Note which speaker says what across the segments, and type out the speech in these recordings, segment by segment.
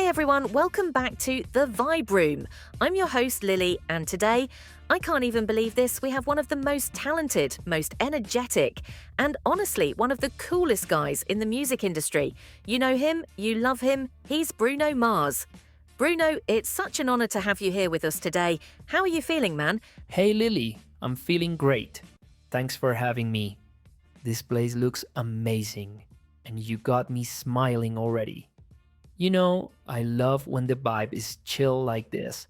Speaker 1: everyone, welcome back to The Vibe Room. I'm your host Lily, and today, I can't even believe this, we have one of the most talented, most energetic, and honestly, one of the coolest guys in the music industry. You know him, you love him, he's Bruno Mars. Bruno, it's such an honor to have you here with us today. How are you feeling, man?
Speaker 2: Hey Lily, I'm feeling great. Thanks for having me. This place looks amazing, and you got me smiling already. You know, I love when the vibe is chill like this.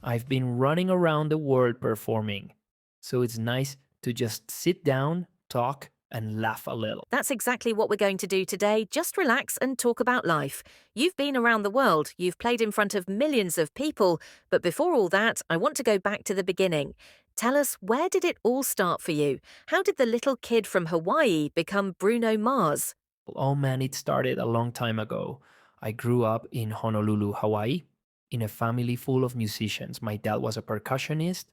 Speaker 2: I've been running around the world performing, so it's nice to just sit down, talk, and laugh a little.
Speaker 1: That's exactly what we're going to do today. Just relax and talk about life. You've been around the world, you've played in front of millions of people, but before all that, I want to go back to the beginning. Tell us, where did it all start for you? How did the little kid from Hawaii become Bruno Mars?
Speaker 2: Oh man, it started a long time ago. I grew up in Honolulu, Hawaii, in a family full of musicians. My dad was a percussionist,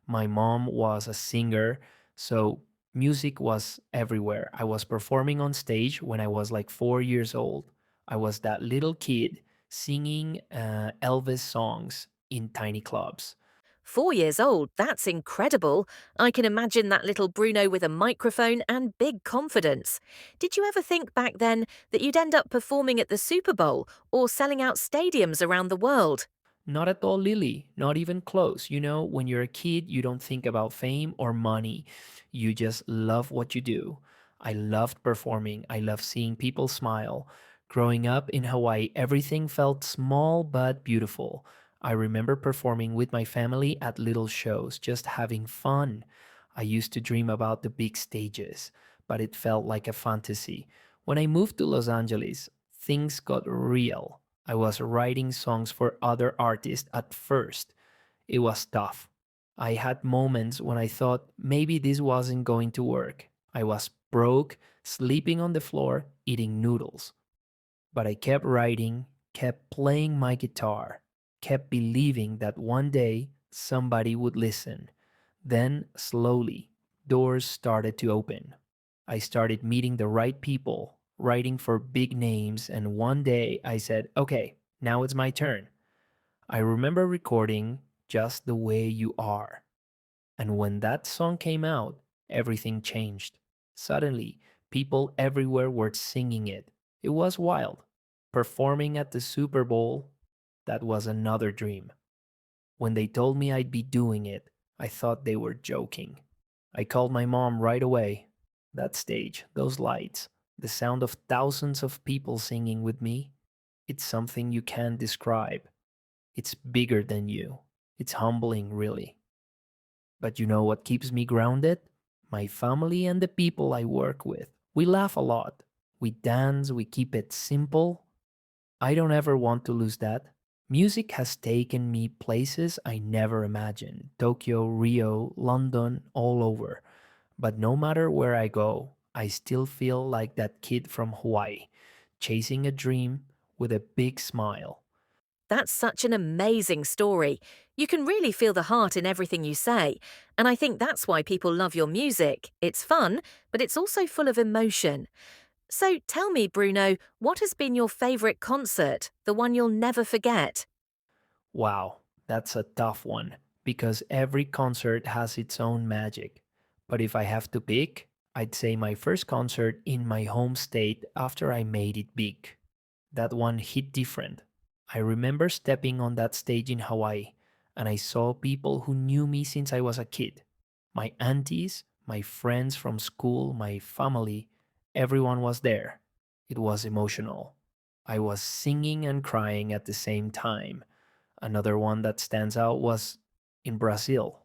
Speaker 2: my mom was a singer, so music was everywhere. I was performing on stage when I was like 4 years old. I was that little kid singing Elvis songs in tiny clubs.
Speaker 1: 4 years old, that's incredible. I can imagine that little Bruno with a microphone and big confidence. Did you ever think back then that you'd end up performing at the Super Bowl or selling out stadiums around the world?
Speaker 2: Not at all, Lily. Not even close. You know, when you're a kid, you don't think about fame or money. You just love what you do. I loved performing. I love seeing people smile. Growing up in Hawaii, everything felt small but beautiful. I remember performing with my family at little shows, just having fun. I used to dream about the big stages, but it felt like a fantasy. When I moved to Los Angeles, things got real. I was writing songs for other artists at first. It was tough. I had moments when I thought maybe this wasn't going to work. I was broke, sleeping on the floor, eating noodles. But I kept writing, kept playing my guitar, kept believing that one day somebody would listen. Then, slowly, doors started to open. I started meeting the right people, writing for big names, and one day I said, okay, now it's my turn. I remember recording Just the Way You Are. And when that song came out, everything changed. Suddenly, people everywhere were singing it. It was wild. Performing at the Super Bowl, that was another dream. When they told me I'd be doing it, I thought they were joking. I called my mom right away. That stage, those lights, the sound of thousands of people singing with me, it's something you can't describe. It's bigger than you. It's humbling, really. But you know what keeps me grounded? My family and the people I work with. We laugh a lot. We dance, we keep it simple. I don't ever want to lose that. Music has taken me places I never imagined: Tokyo, Rio, London, all over. But no matter where I go, I still feel like that kid from Hawaii, chasing a dream with a big smile.
Speaker 1: That's such an amazing story. You can really feel the heart in everything you say, and I think that's why people love your music. It's fun, but it's also full of emotion. So tell me, Bruno, what has been your favourite concert, the one you'll never forget?
Speaker 2: Wow, that's a tough one because every concert has its own magic. But if I have to pick, I'd say my first concert in my home state after I made it big. That one hit different. I remember stepping on that stage in Hawaii and I saw people who knew me since I was a kid. My aunties, my friends from school, my family, everyone was there. It was emotional. I was singing and crying at the same time. Another one that stands out was in Brazil.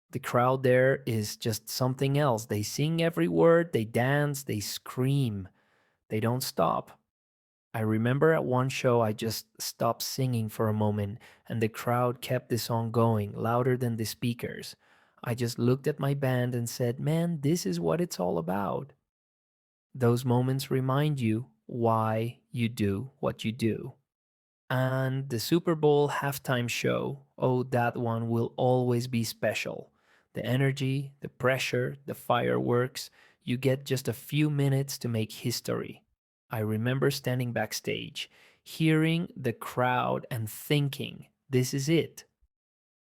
Speaker 2: The crowd there is just something else. They sing every word, they dance, they scream, they don't stop. I remember at one show I just stopped singing for a moment and the crowd kept the song going louder than the speakers. I just looked at my band and said, man, this is what it's all about. Those moments remind you why you do what you do. And the Super Bowl halftime show, oh, that one will always be special. The energy, the pressure, the fireworks, you get just a few minutes to make history. I remember standing backstage, hearing the crowd and thinking, this is it.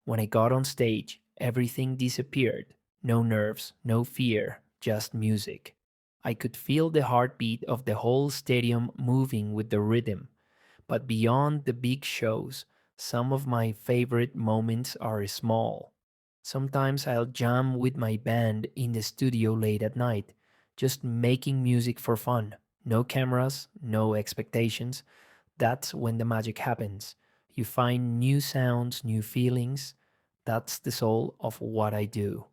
Speaker 2: When I got on stage, everything disappeared. No nerves, no fear, just music. I could feel the heartbeat of the whole stadium moving with the rhythm. But beyond the big shows, some of my favorite moments are small. Sometimes I'll jam with my band in the studio late at night, just making music for fun. No cameras, no expectations. That's when the magic happens. You find new sounds, new feelings. That's the soul of what I do.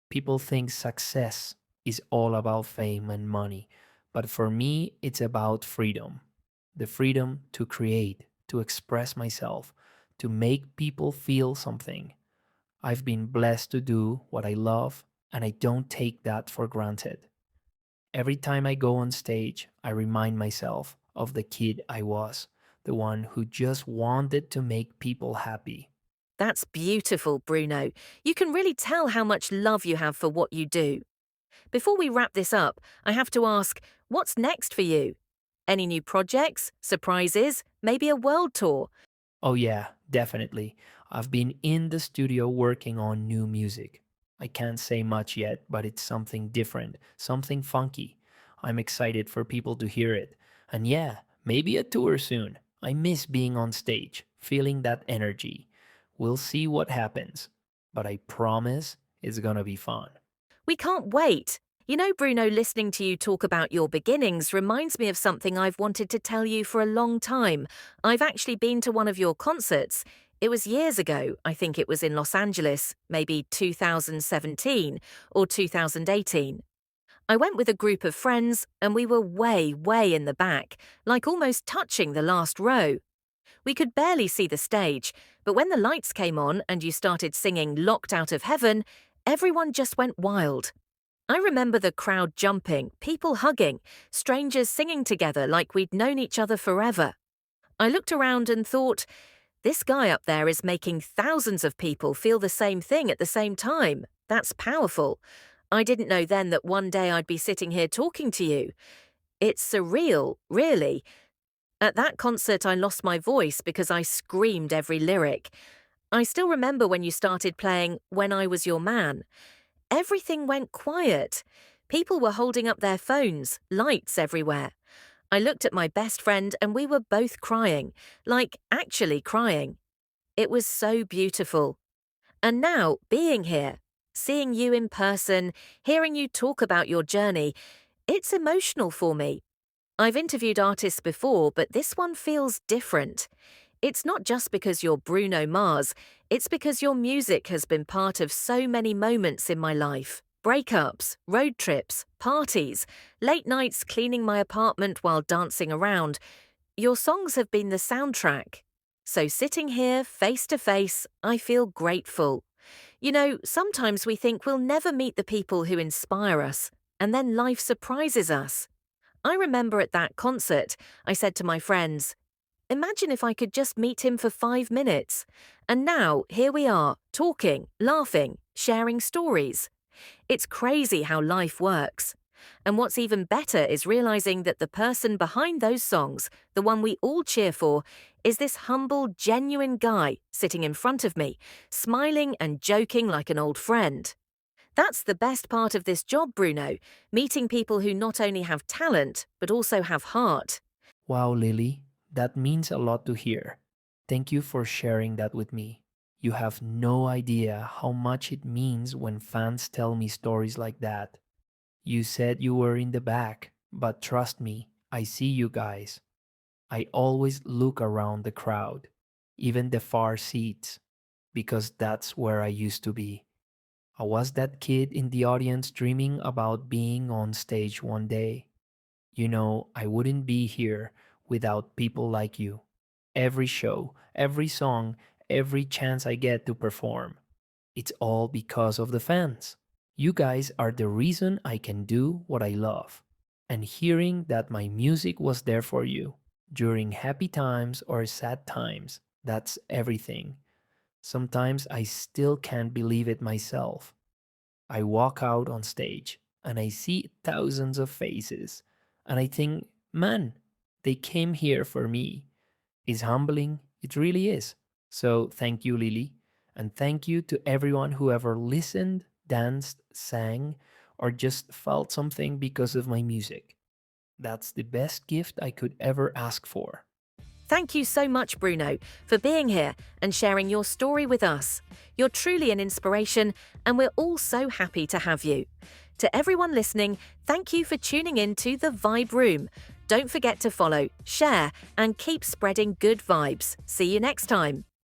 Speaker 2: People think success is all about fame and money, but for me, it's about freedom, the freedom to create, to express myself, to make people feel something. I've been blessed to do what I love, and I don't take that for granted. Every time I go on stage, I remind myself of the kid I was, the one who just wanted to make people happy.
Speaker 1: That's beautiful, Bruno. You can really tell how much love you have for what you do. Before we wrap this up, I have to ask, what's next for you? Any new projects, surprises, maybe a world tour?
Speaker 2: Oh, yeah, definitely. I've been in the studio working on new music. I can't say much yet, but it's something different, something funky. I'm excited for people to hear it. And yeah, maybe a tour soon. I miss being on stage, feeling that energy. We'll see what happens, but I promise it's gonna be fun.
Speaker 1: We can't wait. You know, Bruno, listening to you talk about your beginnings reminds me of something I've wanted to tell you for a long time. I've actually been to one of your concerts. It was years ago. I think it was in Los Angeles, maybe 2017 or 2018. I went with a group of friends and we were way, way in the back, like almost touching the last row. We could barely see the stage, but when the lights came on and you started singing Locked Out of Heaven, everyone just went wild. I remember the crowd jumping, people hugging, strangers singing together like we'd known each other forever. I looked around and thought, this guy up there is making thousands of people feel the same thing at the same time. That's powerful. I didn't know then that one day I'd be sitting here talking to you. It's surreal, really. At that concert, I lost my voice because I screamed every lyric. I still remember when you started playing When I Was Your Man. Everything went quiet. People were holding up their phones, lights everywhere. I looked at my best friend and we were both crying, like actually crying. It was so beautiful. And now, being here, seeing you in person, hearing you talk about your journey, it's emotional for me. I've interviewed artists before, but this one feels different. It's not just because you're Bruno Mars, it's because your music has been part of so many moments in my life. Breakups, road trips, parties, late nights cleaning my apartment while dancing around. Your songs have been the soundtrack. So sitting here, face to face, I feel grateful. You know, sometimes we think we'll never meet the people who inspire us, and then life surprises us. I remember at that concert, I said to my friends, imagine if I could just meet him for 5 minutes. And now, here we are, talking, laughing, sharing stories. It's crazy how life works. And what's even better is realizing that the person behind those songs, the one we all cheer for, is this humble, genuine guy sitting in front of me, smiling and joking like an old friend. That's the best part of this job, Bruno, meeting people who not only have talent, but also have heart.
Speaker 2: Wow, Lily, that means a lot to hear. Thank you for sharing that with me. You have no idea how much it means when fans tell me stories like that. You said you were in the back, but trust me, I see you guys. I always look around the crowd, even the far seats, because that's where I used to be. I was that kid in the audience dreaming about being on stage one day. You know, I wouldn't be here without people like you. Every show, every song, every chance I get to perform, it's all because of the fans. You guys are the reason I can do what I love. And hearing that my music was there for you during happy times or sad times, that's everything. Sometimes I still can't believe it myself. I walk out on stage and I see thousands of faces and I think, man, they came here for me. It's humbling. It really is. So thank you, Lily. And thank you to everyone who ever listened, danced, sang, or just felt something because of my music. That's the best gift I could ever ask for.
Speaker 1: Thank you so much, Bruno, for being here and sharing your story with us. You're truly an inspiration, and we're all so happy to have you. To everyone listening, thank you for tuning in to The Vibe Room. Don't forget to follow, share, and keep spreading good vibes. See you next time.